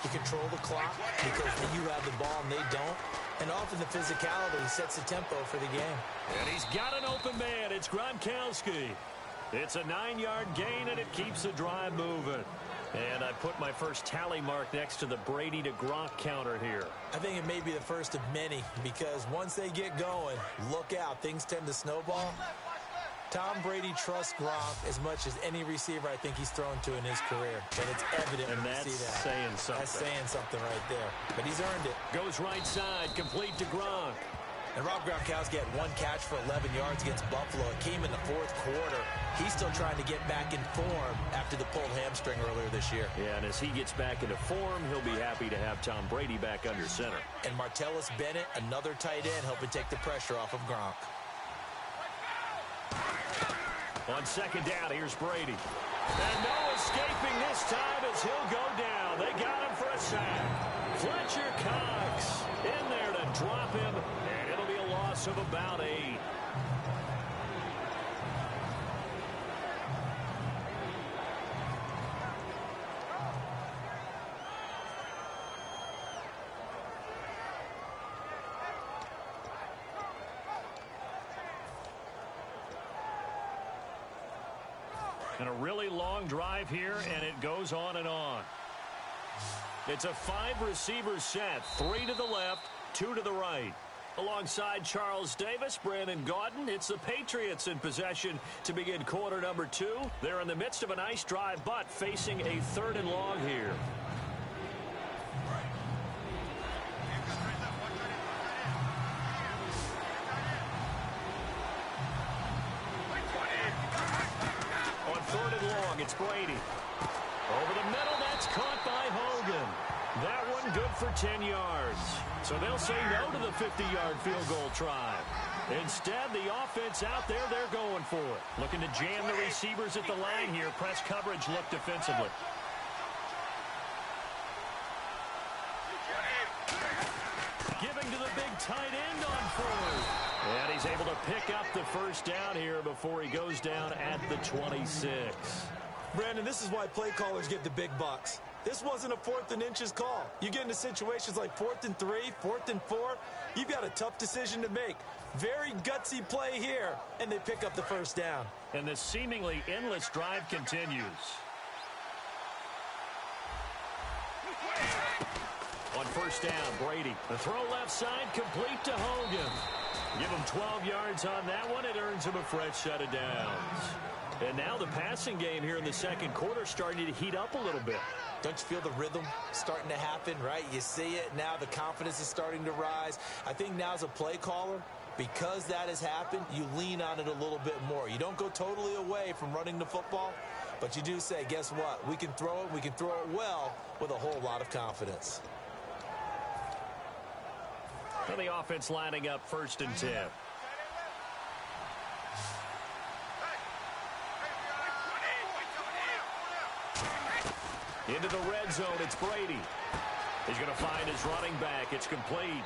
You control the clock because you have the ball and they don't. And often the physicality sets the tempo for the game. And he's got an open man. It's Gronkowski. It's a 9-yard gain, and it keeps the drive moving. And I put my first tally mark next to the Brady to Gronk counter here. I think it may be the first of many because once they get going, look out. Things tend to snowball. Tom Brady trusts Gronk as much as any receiver I think he's thrown to in his career. And it's evident when you see that. Saying something. That's saying something right there. But he's earned it. Goes right side, complete to Gronk. And Rob Gronkowski had one catch for 11 yards against Buffalo. It came in the fourth quarter. He's still trying to get back in form after the pulled hamstring earlier this year. Yeah, and as he gets back into form, he'll be happy to have Tom Brady back under center. And Martellus Bennett, another tight end, helping take the pressure off of Gronk. On second down, here's Brady. And no escaping this time as he'll go down. They got him for a sack. Fletcher Cox in there to drop him, and it'll be a loss of about 8. And a really long drive here, and it goes on and on. It's a 5-receiver set, 3 to the left, 2 to the right. Alongside Charles Davis, Brandon Gaudin, it's the Patriots in possession to begin quarter number 2. They're in the midst of a nice drive, but facing a 3rd and long here. It's Brady. Over the middle, that's caught by Hogan. That one good for 10 yards. So they'll say no to the 50-yard field goal try. Instead, the offense out there, they're going for it. Looking to jam the receivers at the line here. Press coverage look defensively. Giving to the big tight end on 4th. And he's able to pick up the first down here before he goes down at the 26. Brandon, this is why play callers get the big bucks. This wasn't a 4th and inches call. You get into situations like 4th and 3, 4th and 4. You've got a tough decision to make. Very gutsy play here, and they pick up the first down. And the seemingly endless drive continues. On first down, Brady. The throw left side, complete to Hogan. Give him 12 yards on that one. It earns him a fresh set of downs. And now the passing game here in the second quarter starting to heat up a little bit. Don't you feel the rhythm starting to happen, right? You see it. Now the confidence is starting to rise. I think now as a play caller, because that has happened, you lean on it a little bit more. You don't go totally away from running the football, but you do say, guess what? We can throw it. We can throw it well with a whole lot of confidence. And the offense lining up 1st and 10. Into the red zone, it's Brady. He's going to find his running back. It's complete.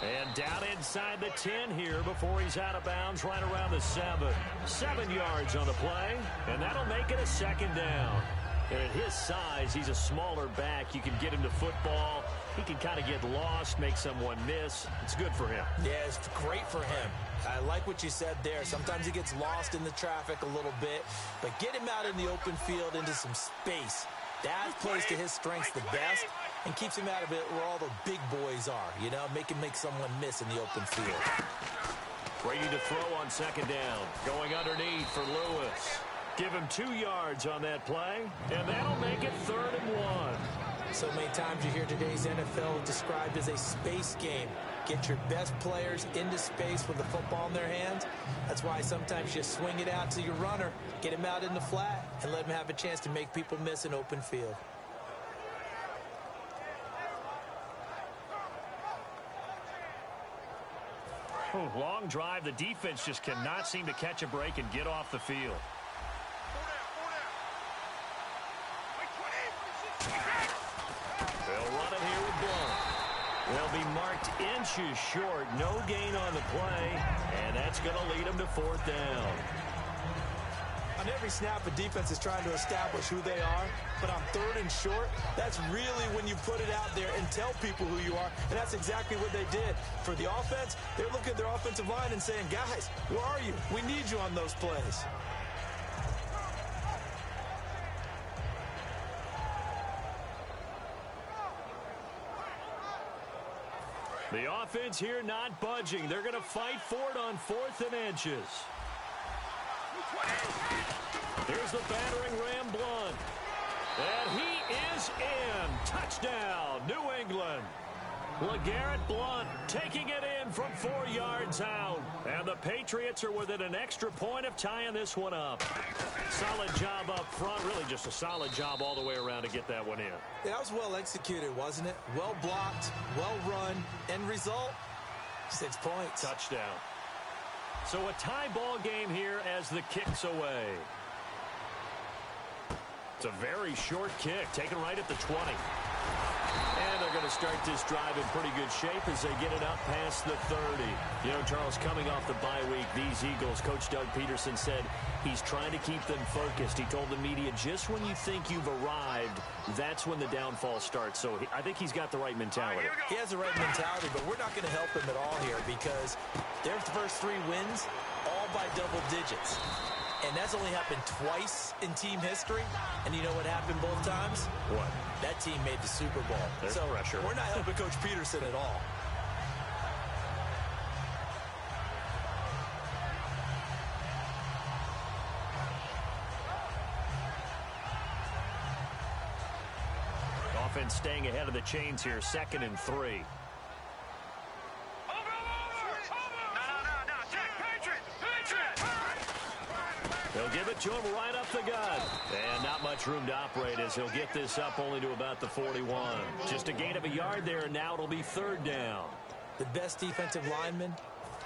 And down inside the 10 here before he's out of bounds right around the 7. 7 yards on the play, and that'll make it a 2nd down. And at his size, he's a smaller back. You can get him to football. He can kind of get lost, make someone miss. It's good for him. Yeah, it's great for him. I like what you said there. Sometimes he gets lost in the traffic a little bit, but get him out in the open field into some space. That plays to his strengths the best and keeps him out of it where all the big boys are, you know, make someone miss in the open field. Brady to throw on 2nd down. Going underneath for Lewis. Give him 2 yards on that play, and that'll make it 3rd and 1. So many times you hear today's NFL described as a space game. Get your best players into space with the football in their hands. That's why sometimes you swing it out to your runner, get him out in the flat, and let him have a chance to make people miss an open field. Long drive. The defense just cannot seem to catch a break and get off the field. They'll run it here with Blunt. They'll be marked inches short. No gain on the play, and that's going to lead them to 4th down. I On every snap, a defense is trying to establish who they are, but on 3rd and short, that's really when you put it out there and tell people who you are, and that's exactly what they did. For the offense, they're looking at their offensive line and saying, guys, where are you? We need you on those plays. The offense here not budging. They're going to fight for it on 4th and inches. Here's the battering Ram Blunt. And he is in. Touchdown, New England. LeGarrette Blunt taking it in from 4 yards out. And the Patriots are within an extra point of tying this one up. Solid job up front. Really just a solid job all the way around to get that one in. That was well executed, wasn't it? Well blocked, well run. End result, 6 points. Touchdown. So a tie ball game here as the kick's away. It's a very short kick, taken right at the 20. And they're going to start this drive in pretty good shape as they get it up past the 30. You know, Charles, coming off the bye week, these Eagles, Coach Doug Peterson said he's trying to keep them focused. He told the media, just when you think you've arrived, that's when the downfall starts. So I think he's got the right mentality. He has the right mentality, but we're not going to help him at all here because their first 3 wins, all by double digits. And that's only happened twice in team history. And you know what happened both times? What? That team made the Super Bowl. There's pressure. We're not helping Coach Peterson at all. Offense staying ahead of the chains here, 2nd and 3. They'll give it to him right up the gut. And not much room to operate as he'll get this up only to about the 41. Just a gain of a yard there, and now it'll be 3rd down. The best defensive linemen,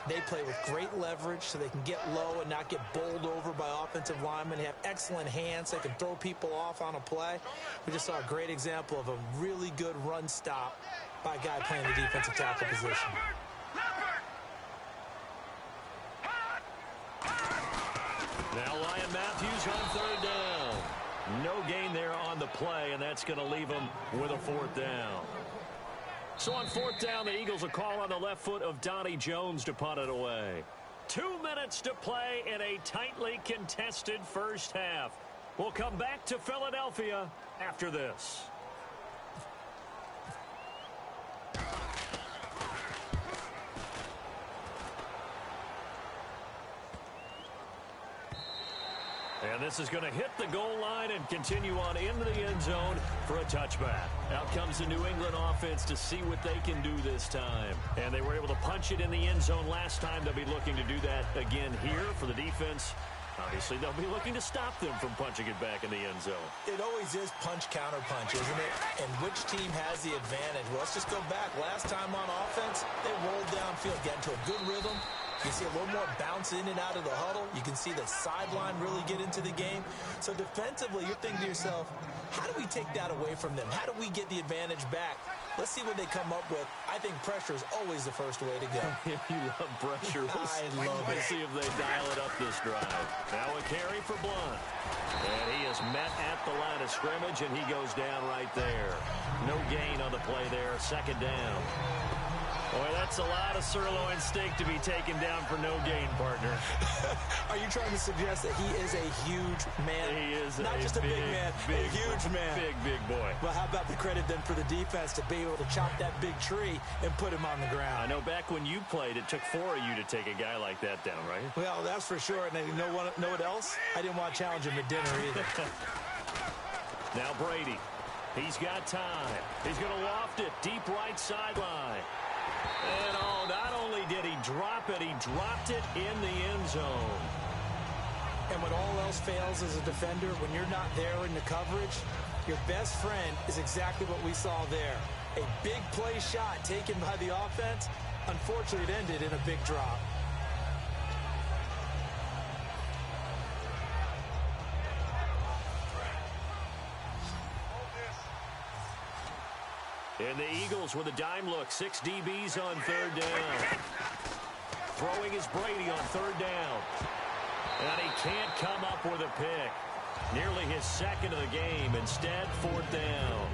they play with great leverage so they can get low and not get bowled over by offensive linemen. They have excellent hands. They can throw people off on a play. We just saw a great example of a really good run stop by a guy playing the defensive tackle position. Now Ryan Matthews on 3rd down. No gain there on the play, and that's going to leave him with a 4th down. So on 4th down, the Eagles will call on the left foot of Donnie Jones to punt it away. 2 minutes to play in a tightly contested first half. We'll come back to Philadelphia after this. And this is going to hit the goal line and continue on into the end zone for a touchback. Out comes the New England offense to see what they can do this time. And they were able to punch it in the end zone last time. They'll be looking to do that again here for the defense. Obviously, they'll be looking to stop them from punching it back in the end zone. It always is punch-counter-punch, isn't it? And which team has the advantage? Well, let's just go back. Last time on offense, they rolled downfield, got into a good rhythm. You can see a little more bounce in and out of the huddle. You can see the sideline really get into the game. So defensively, you're thinking to yourself, how do we take that away from them? How do we get the advantage back? Let's see what they come up with. I think pressure is always the first way to go. You love pressure. I love it. Let's see if they dial it up this drive. Now a carry for Blunt. And he is met at the line of scrimmage, and he goes down right there. No gain on the play there. 2nd down. Boy, that's a lot of sirloin steak to be taken down for no gain, partner. Are you trying to suggest that he is a huge man? He is not just a big man, a huge man. Big boy. Well, how about the credit then for the defense to be able to chop that big tree and put him on the ground? I know back when you played, it took 4 of you to take a guy like that down, right? Well, that's for sure. And you know what else? I didn't want to challenge him at dinner either. Now Brady. He's got time. He's going to loft it deep right sideline. And not only did he drop it, he dropped it in the end zone. And when all else fails as a defender, when you're not there in the coverage, your best friend is exactly what we saw there. A big play shot taken by the offense. Unfortunately, it ended in a big drop. And the Eagles with a dime look. 6 DBs on 3rd down. Throwing is Brady on 3rd down. And he can't come up with a pick. Nearly his second of the game. Instead, 4th down.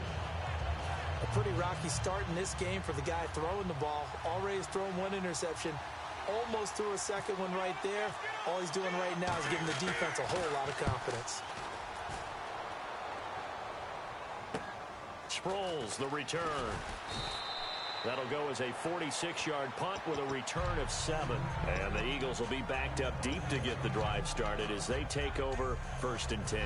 A pretty rocky start in this game for the guy throwing the ball. Already has thrown one interception. Almost threw a second one right there. All he's doing right now is giving the defense a whole lot of confidence. Sproles, the return. That'll go as a 46-yard punt with a return of 7. And the Eagles will be backed up deep to get the drive started as they take over 1st and 10.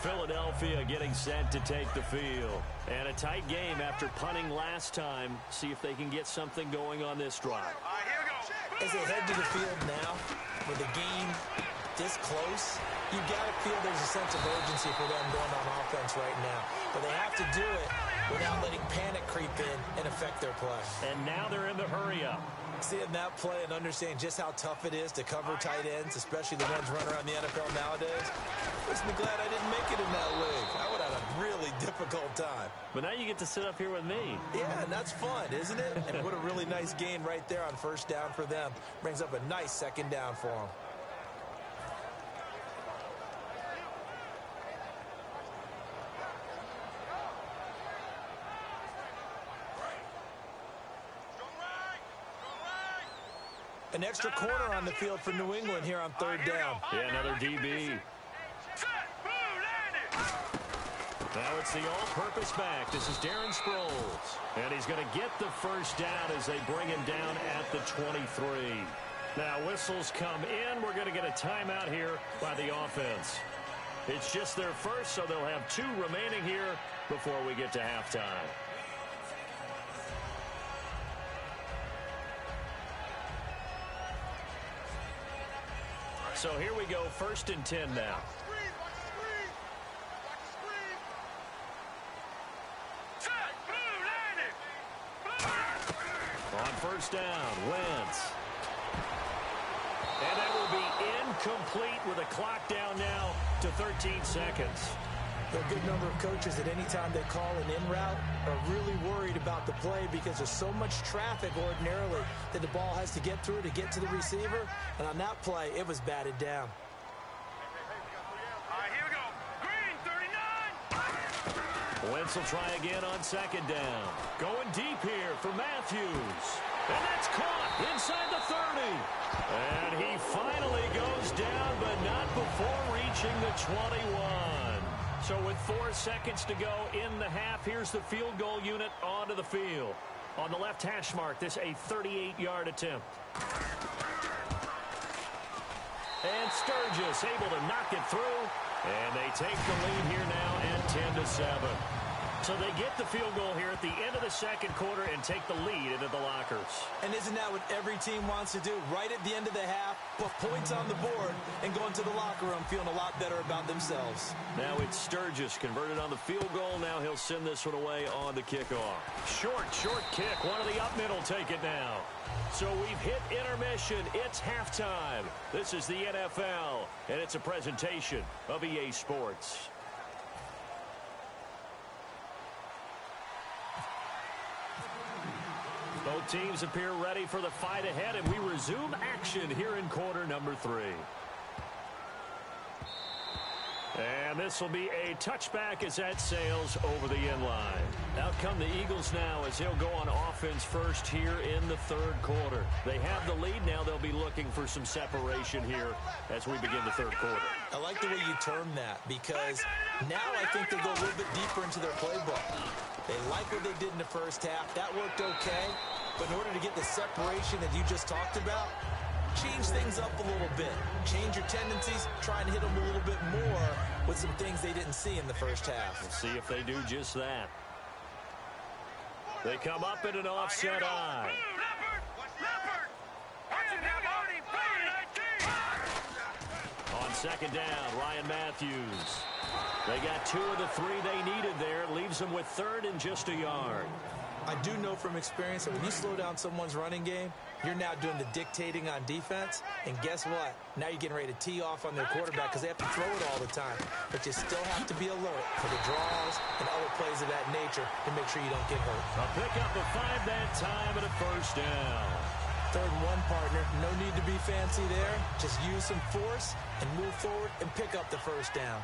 Philadelphia getting set to take the field. And a tight game after punting last time. See if they can get something going on this drive. As they head to the field now, with the game this close, you've got to feel there's a sense of urgency for them going on offense right now. But they have to do it without letting panic creep in and affect their play. And now they're in the hurry-up. Seeing that play and understanding just how tough it is to cover tight ends, especially the ones running around the NFL nowadays, makes me glad I didn't make it in that league. I would have had a really difficult time. But now you get to sit up here with me. Yeah, and that's fun, isn't it? And what a really nice gain right there on 1st down for them. Brings up a nice 2nd down for them. An extra corner on the field for New England here on 3rd down. Yeah, another DB. Now it's the all-purpose back. This is Darren Sproles. And he's going to get the 1st down as they bring him down at the 23. Now whistles come in. We're going to get a timeout here by the offense. It's just their first, so they'll have 2 remaining here before we get to halftime. So here we go, 1st and 10 now. On 1st down, Wentz. And that will be incomplete with a clock down now to 13 seconds. A good number of coaches at any time they call an in route are really worried about the play because there's so much traffic ordinarily that the ball has to get through to get to the receiver. And on that play, it was batted down. All right, here we go. Green, 39. Wentz will try again on 2nd down. Going deep here for Matthews. And that's caught inside the 30. And he finally goes down, but not before reaching the 21. So with 4 seconds to go in the half, here's the field goal unit onto the field. On the left hash mark, this a 38-yard attempt. And Sturgis able to knock it through. And they take the lead here now at 10-7. So they get the field goal here at the end of the 2nd quarter and take the lead into the lockers. And isn't that what every team wants to do? Right at the end of the half, put points on the board and go into the locker room feeling a lot better about themselves. Now it's Sturgis converted on the field goal. Now he'll send this one away on the kickoff. Short kick. One of the up mid will take it now. So we've hit intermission. It's halftime. This is the NFL, and it's a presentation of EA Sports. Both teams appear ready for the fight ahead, and we resume action here in quarter number 3. And this will be a touchback as that sails over the end line. Out come the Eagles now as they'll go on offense first here in the 3rd quarter. They have the lead now. They'll be looking for some separation here as we begin the 3rd quarter. I like the way you term that because now I think they go a little bit deeper into their playbook. They like what they did in the 1st half. That worked okay. But in order to get the separation that you just talked about, change things up a little bit. Change your tendencies. Try and hit them a little bit more with some things they didn't see in the 1st half. We'll see if they do just that. They come up in an offset eye. On 2nd down, Ryan Matthews. They got 2 of the 3 they needed there. Leaves them with 3rd and just a yard. I do know from experience that when you slow down someone's running game, you're now doing the dictating on defense. And guess what? Now you're getting ready to tee off on their quarterback because they have to throw it all the time. But you still have to be alert for the draws and other plays of that nature to make sure you don't get hurt. A pickup of 5 that time and a 1st down. 3rd and 1, partner. No need to be fancy there. Just use some force and move forward and pick up the first down.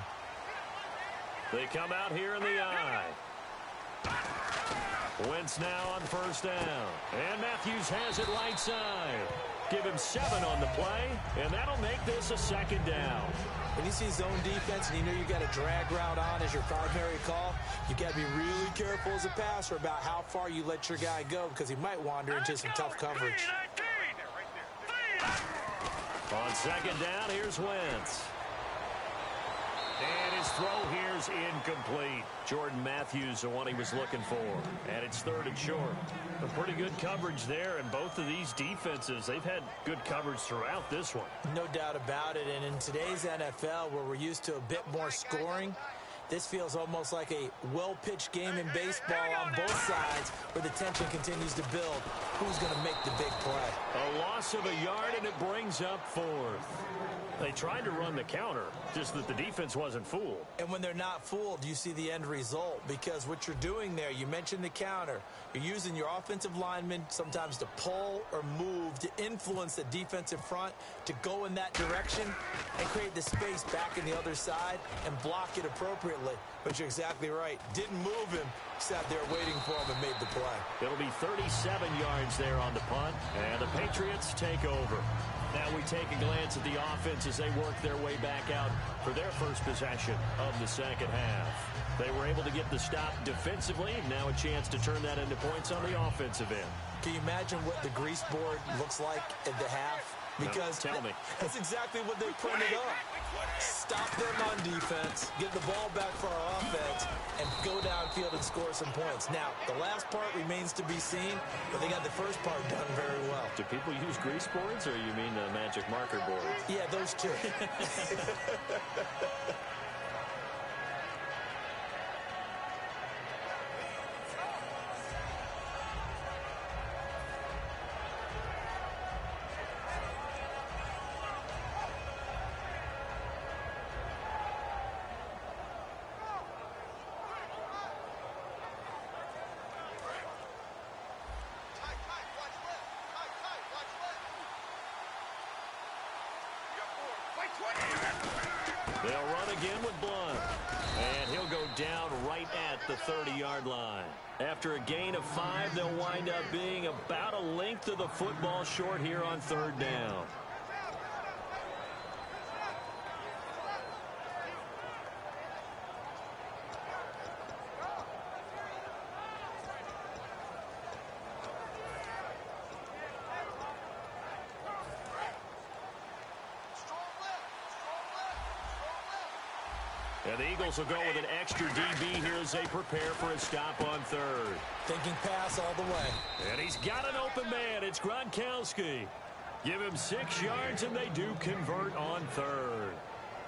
They come out here in the eye. Wentz now on 1st down. And Matthews has it right side. Give him 7 on the play, and that'll make this a 2nd down. When you see zone defense and you know you got a drag route on as your primary call, you got to be really careful as a passer about how far you let your guy go because he might wander into some tough coverage. On 2nd down, here's Wentz. And his throw here's incomplete. Jordan Matthews, the one he was looking for. And it's 3rd and short. A pretty good coverage there, and both of these defenses, they've had good coverage throughout this one. No doubt about it, and in today's NFL, where we're used to a bit more scoring, this feels almost like a well-pitched game in baseball on both sides where the tension continues to build. Who's going to make the big play? A loss of a yard, and it brings up 4th. They tried to run the counter, just that the defense wasn't fooled. And when they're not fooled, you see the end result. Because what you're doing there, you mentioned the counter. You're using your offensive linemen sometimes to pull or move to influence the defensive front to go in that direction and create the space back in the other side and block it appropriately. But you're exactly right. Didn't move him. Sat there waiting for him and made the play. It'll be 37 yards there on the punt, and the Patriots take over. Now we take a glance at the offense as they work their way back out for their first possession of the 2nd half. They were able to get the stop defensively. Now a chance to turn that into points on the offensive end. Can you imagine what the grease board looks like at the half? Because no, tell me. That's exactly what they printed up. Stop them on defense, get the ball back for our offense, and go downfield and score some points. Now, the last part remains to be seen, but they got the first part done very well. Do people use grease boards, or you mean the magic marker boards? Yeah, those two. They'll run again with Blunt. And he'll go down right at the 30-yard line. After a gain of 5, they'll wind up being about a length of the football short here on 3rd down. And the Eagles will go with an extra DB here as they prepare for a stop on 3rd. Thinking pass all the way. And he's got an open man. It's Gronkowski. Give him 6 yards, and they do convert on 3rd.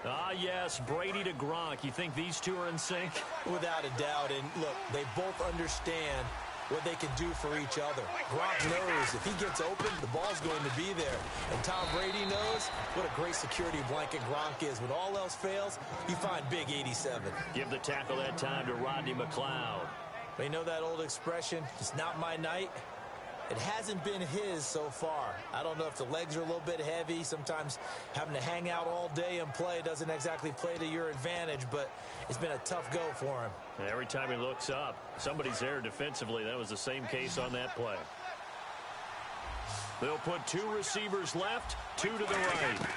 Ah, yes, Brady to Gronk. You think these two are in sync? Without a doubt. And, look, they both understand what they can do for each other. Gronk knows if he gets open, the ball's going to be there. And Tom Brady knows what a great security blanket Gronk is. When all else fails, you find big 87. Give the tackle that time to Rodney McLeod. They know that old expression, it's not my night. It hasn't been his so far. I don't know if the legs are a little bit heavy. Sometimes having to hang out all day and play doesn't exactly play to your advantage, but it's been a tough go for him. Every time he looks up, somebody's there defensively. That was the same case on that play. They'll put 2 receivers left, 2 to the right.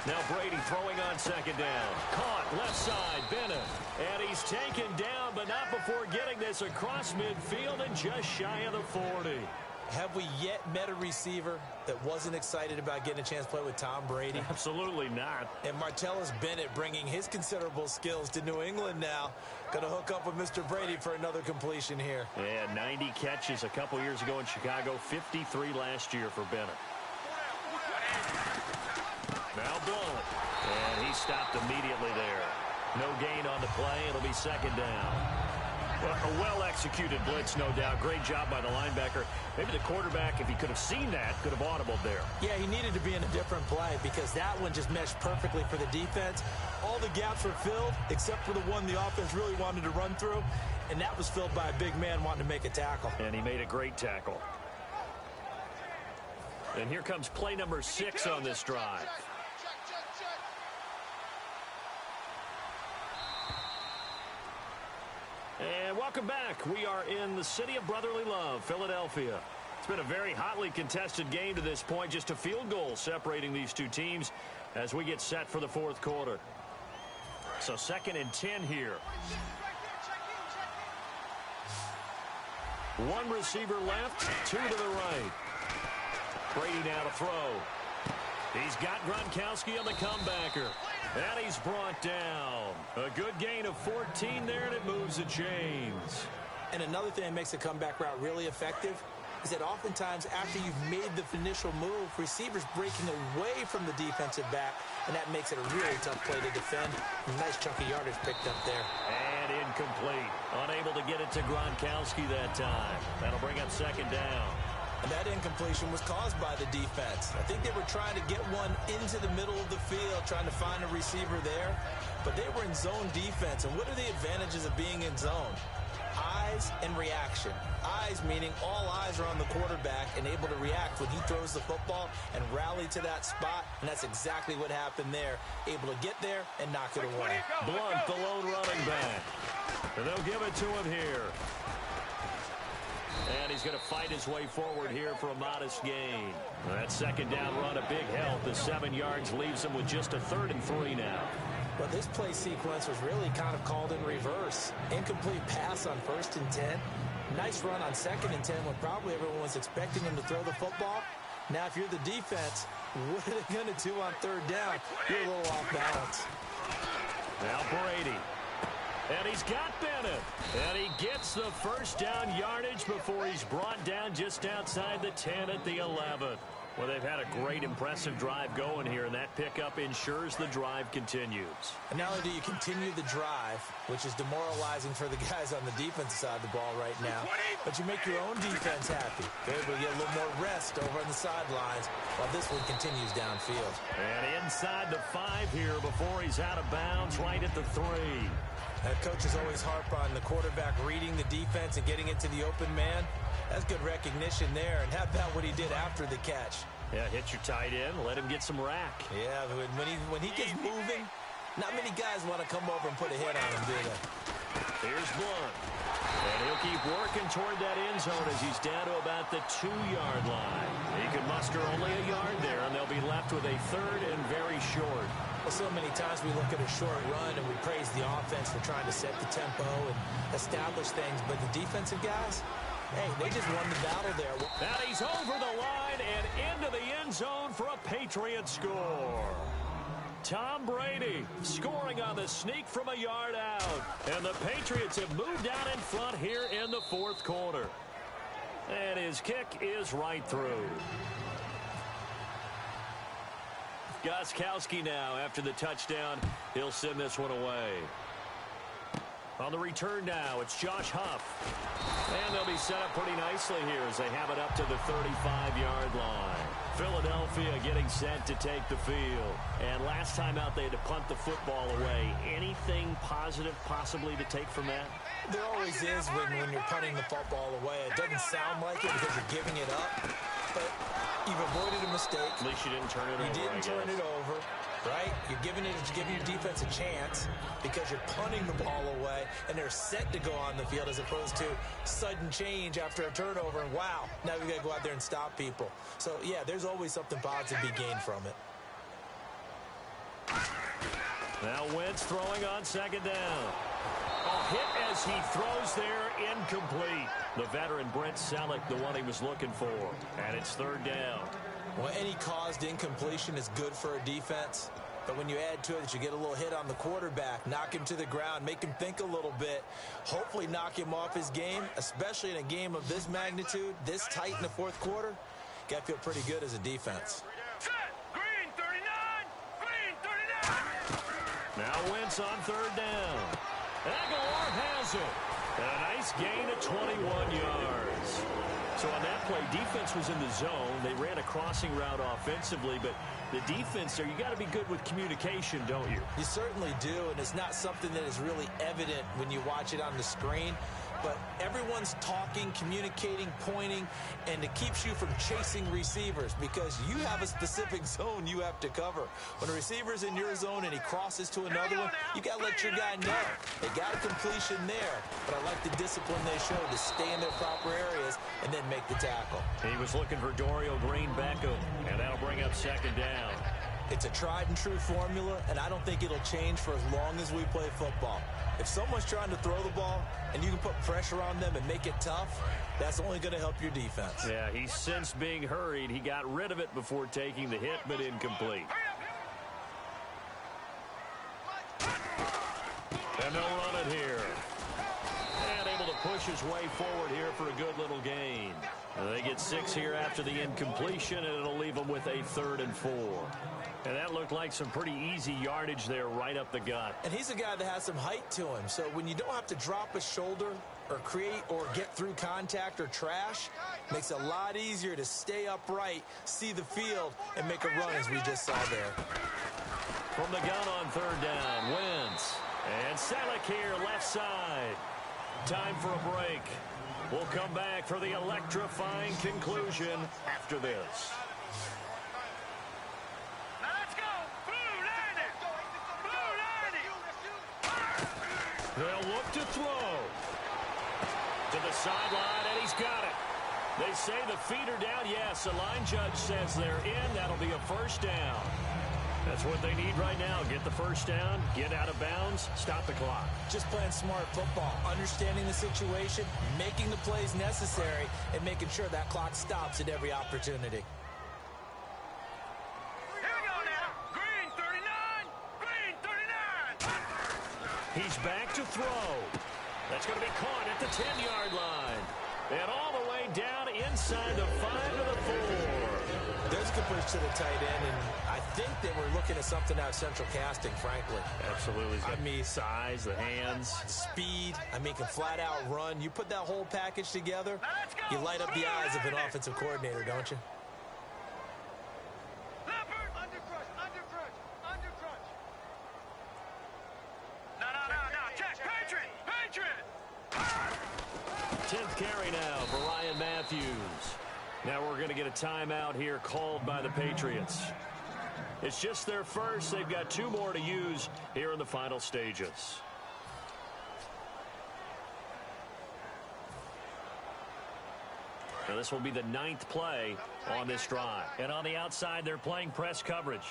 Now Brady throwing on 2nd down. Caught left side, Bennett. And he's taken down, but not before getting this across midfield and just shy of the 40. Have we yet met a receiver that wasn't excited about getting a chance to play with Tom Brady? Absolutely not. And Martellus Bennett bringing his considerable skills to New England now. Going to hook up with Mr. Brady for another completion here. Yeah, 90 catches a couple years ago in Chicago, 53 last year for Bennett. Now Blunt. And he stopped immediately there. No gain on the play. It'll be 2nd down. Well, a well-executed blitz, no doubt. Great job by the linebacker. Maybe the quarterback, if he could have seen that, could have audibled there. Yeah, he needed to be in a different play because that one just meshed perfectly for the defense. All the gaps were filled except for the one the offense really wanted to run through, and that was filled by a big man wanting to make a tackle. And he made a great tackle. And here comes play number 6 on this drive. And welcome back. We are in the city of brotherly love, Philadelphia. It's been a very hotly contested game to this point. Just a field goal separating these two teams as we get set for the fourth quarter. So 2nd and 10 here. One receiver left, 2 to the right. Brady now to throw. He's got Gronkowski on the comebacker. And he's brought down. A good gain of 14 there, and it moves the chains. And another thing that makes a comeback route really effective is that oftentimes after you've made the initial move, receivers breaking away from the defensive back, and that makes it a really tough play to defend. A nice chunk of yardage picked up there. And incomplete. Unable to get it to Gronkowski that time. That'll bring up 2nd down. And that incompletion was caused by the defense. I think they were trying to get one into the middle of the field, trying to find a receiver there. But they were in zone defense. And what are the advantages of being in zone? Eyes and reaction. Eyes meaning all eyes are on the quarterback and able to react when he throws the football and rally to that spot. And that's exactly what happened there. Able to get there and knock it away. Blunt, the lone running back. And they'll give it to him here. And he's going to fight his way forward here for a modest gain. That 2nd down run, a big help. The 7 yards leaves him with just a 3rd and 3 now. But this play sequence was really kind of called in reverse. Incomplete pass on 1st and 10. Nice run on 2nd and 10 when probably everyone was expecting him to throw the football. Now, if you're the defense, what are they going to do on 3rd down? You're a little off balance. Now Brady. And he's got Bennett. And he gets the 1st down yardage before he's brought down just outside the 10 at the 11. Well, they've had a great, impressive drive going here, and that pickup ensures the drive continues. And not only do you continue the drive, which is demoralizing for the guys on the defensive side of the ball right now, but you make your own defense happy. They're able to get a little more rest over on the sidelines while this one continues downfield. And inside the 5 here before he's out of bounds, right at the 3. And coaches always harp on the quarterback reading the defense and getting it to the open man. That's good recognition there. And how about what he did after the catch? Yeah, hit your tight end, let him get some rack. Yeah, when he gets moving, not many guys want to come over and put a hit on him, do they? Here's Blunt. And he'll keep working toward that end zone as he's down to about the 2-yard line. He can muster only a yard there, and they'll be left with a 3rd and very short. Well, so many times we look at a short run and we praise the offense for trying to set the tempo and establish things, but the defensive guys, hey, they just won the battle there. Now he's over the line and into the end zone for a Patriot score. Tom Brady scoring on the sneak from a yard out. And the Patriots have moved out in front here in the 4th quarter. And his kick is right through. Gostkowski now after the touchdown. He'll send this one away. On the return now, it's Josh Huff. And they'll be set up pretty nicely here as they have it up to the 35-yard line. Philadelphia getting set to take the field. And last time out, they had to punt the football away. Anything positive possibly to take from that? There always is when you're punting the football away. It doesn't sound like it because you're giving it up. But you've avoided a mistake. At least you didn't turn it over. You didn't turn it over, right? You're giving your defense a chance because you're punting the ball away, and they're set to go on the field as opposed to sudden change after a turnover. And wow, now we got to go out there and stop people. So yeah, there's always something positive to be gained from it. Now Wentz throwing on 2nd down. A hit as he throws there, incomplete. The veteran Brent Selleck, the one he was looking for. And it's 3rd down. Well, any caused incompletion is good for a defense. But when you add to it that you get a little hit on the quarterback, knock him to the ground, make him think a little bit, hopefully knock him off his game, especially in a game of this magnitude, this tight in the 4th quarter, got to feel pretty good as a defense. Green 39! Green 39! Now Wentz on 3rd down. Aguilar has it. And a nice gain of 21 yards. So on that play, defense was in the zone. They ran a crossing route offensively, but the defense there, you got to be good with communication, don't you? You certainly do, and it's not something that is really evident when you watch it on the screen. but everyone's talking, communicating, pointing, and it keeps you from chasing receivers because you have a specific zone you have to cover. When a receiver's in your zone and he crosses to another one, you got to let your guy know. They got a completion there, but I like the discipline they showed to stay in their proper areas and then make the tackle. He was looking for Dorial Green-Beckham, and that'll bring up second down. It's a tried-and-true formula, and I don't think it'll change for as long as we play football. If someone's trying to throw the ball and you can put pressure on them and make it tough, that's only going to help your defense. Yeah, he sensed being hurried. He got rid of it before taking the hit, but incomplete. And they'll run it here. And able to push his way forward here for a good little gain. They get 6 here after the incompletion, and it'll leave them with a 3rd and 4. And that looked like some pretty easy yardage there right up the gut. And he's a guy that has some height to him. So when you don't have to drop a shoulder or create or get through contact or trash, makes it a lot easier to stay upright, see the field, and make a run as we just saw there. From the gun on 3rd down, Wentz. And Selleck here, left side. Time for a break. We'll come back for the electrifying conclusion after this. They'll look to throw. To the sideline, and he's got it. They say the feet are down. Yes, the line judge says they're in. That'll be a 1st down. That's what they need right now. Get the 1st down, get out of bounds, stop the clock. Just playing smart football, understanding the situation, making the plays necessary, and making sure that clock stops at every opportunity. He's back to throw. That's going to be caught at the 10-yard line. And all the way down inside the 5 to the 4. There's a completion to the tight end, and I think that we're looking at something out of central casting, frankly. Absolutely. I mean, size, the hands. Speed. I mean, can flat out run. You put that whole package together, you light up the eyes of an offensive coordinator, don't you? Carry now for Ryan Matthews. Now we're going to get a timeout here called by the Patriots. It's just their first. They've got 2 more to use here in the final stages. Now this will be the 9th play on this drive. And on the outside, they're playing press coverage.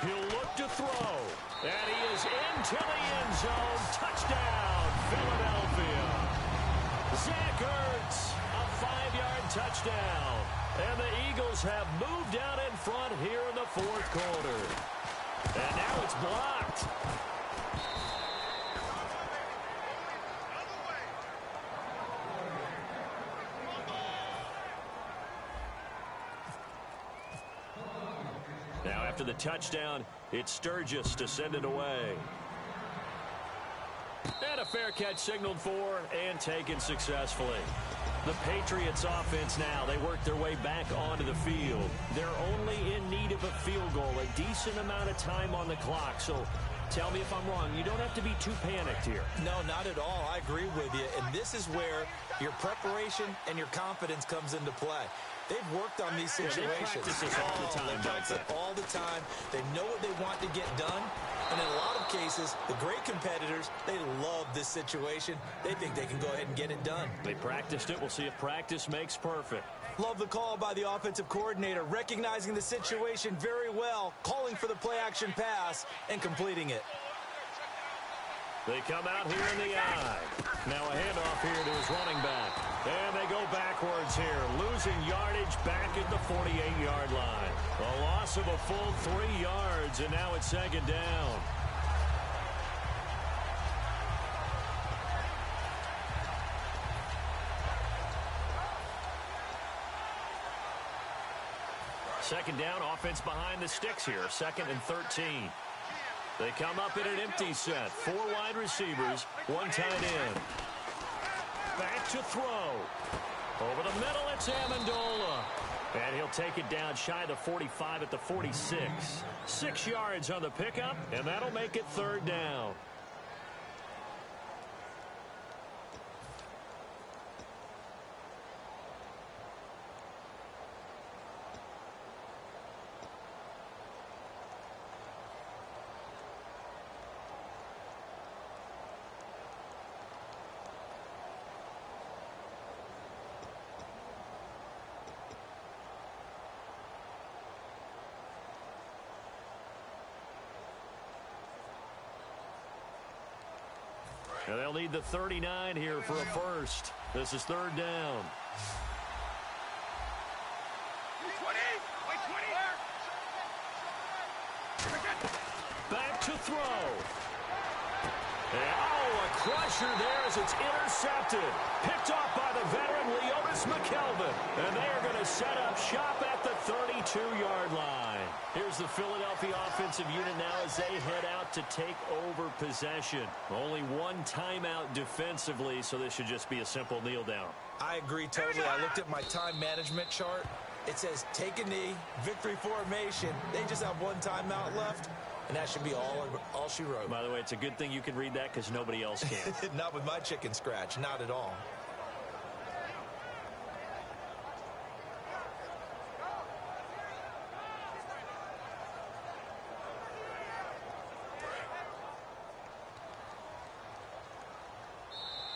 He'll look to throw. And he is into the end zone. Touchdown, Philadelphia. Zach Ertz, a 5-yard touchdown. And the Eagles have moved out in front here in the 4th quarter. And now it's blocked. Now after the touchdown, it's Sturgis to send it away. And a fair catch signaled for and taken successfully. The Patriots offense now, they work their way back onto the field. They're only in need of a field goal, a decent amount of time on the clock. So tell me if I'm wrong. You don't have to be too panicked here. No, not at all. I agree with you. And this is where your preparation and your confidence comes into play. They've worked on these situations. They practice this all the time. They practice it all the time. They know what they want to get done. And in a lot of cases, the great competitors, they love this situation. They think they can go ahead and get it done. They practiced it. We'll see if practice makes perfect. Love the call by the offensive coordinator, recognizing the situation very well, calling for the play-action pass, and completing it. They come out here in the eye. Now a handoff here to his running back. And they go backwards here, losing yardage back at the 48-yard line. A loss of a full 3 yards, and now it's 2nd down. Second down, offense behind the sticks here, 2nd and 13. They come up in an empty set. 4 wide receivers, 1 tight end. Back to throw. Over the middle, it's Amendola. And he'll take it down shy of the 45 at the 46. 6 yards on the pickup, and that'll make it 3rd down. And they'll need the 39 here for a first. This is third down. 20. Wait, 20. Back to throw. And, a crusher there as it's intercepted. Picked off by the veteran Leonis McKelvin. And they are going to set up shop at the 32-yard line. Here's the Philadelphia offensive unit now as they head out to take over possession. Only one timeout defensively, so this should just be a simple kneel down. I agree totally. I looked at my time management chart. It says take a knee, victory formation. They just have one timeout left. And that should be all she wrote. By the way, it's a good thing you can read that because nobody else can. Not with my chicken scratch. Not at all.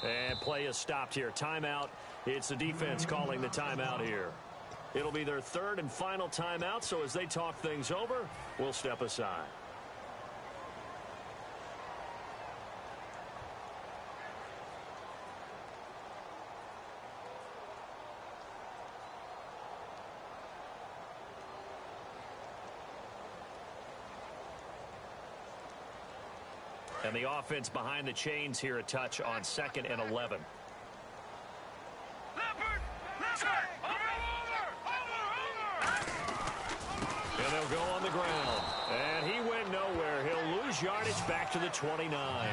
And play is stopped here. Timeout. It's the defense calling the timeout here. It'll be their third and final timeout, so as they talk things over, we'll step aside. And the offense behind the chains here, a touch on 2nd and 11. Leopard! And they'll go on the ground. And he went nowhere. He'll lose yardage back to the 29.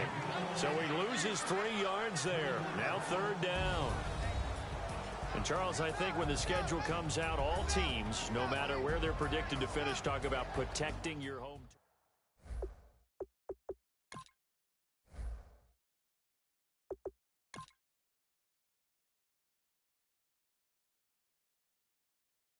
So he loses 3 yards there. Now third down. And, Charles, I think when the schedule comes out, all teams, no matter where they're predicted to finish, talk about protecting your home.